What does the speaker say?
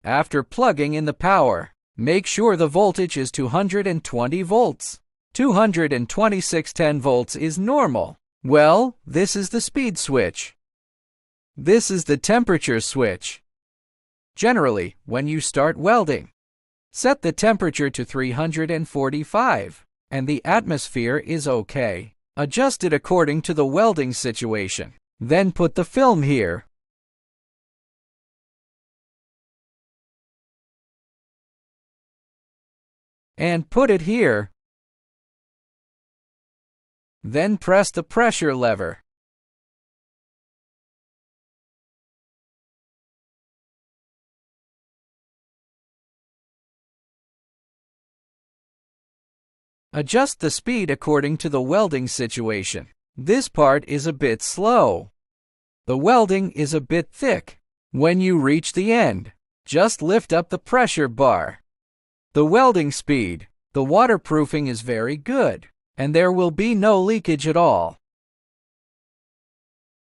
After plugging in the power, make sure the voltage is 220 volts. 22610 volts is normal. Well, this is the speed switch. This is the temperature switch. Generally, when you start welding, set the temperature to 345, and the atmosphere is okay. Adjust it according to the welding situation. Then put the film here. And put it here. Then press the pressure lever. Adjust the speed according to the welding situation. This part is a bit slow. The welding is a bit thick. When you reach the end, just lift up the pressure bar. The welding speed, the waterproofing is very good, and there will be no leakage at all.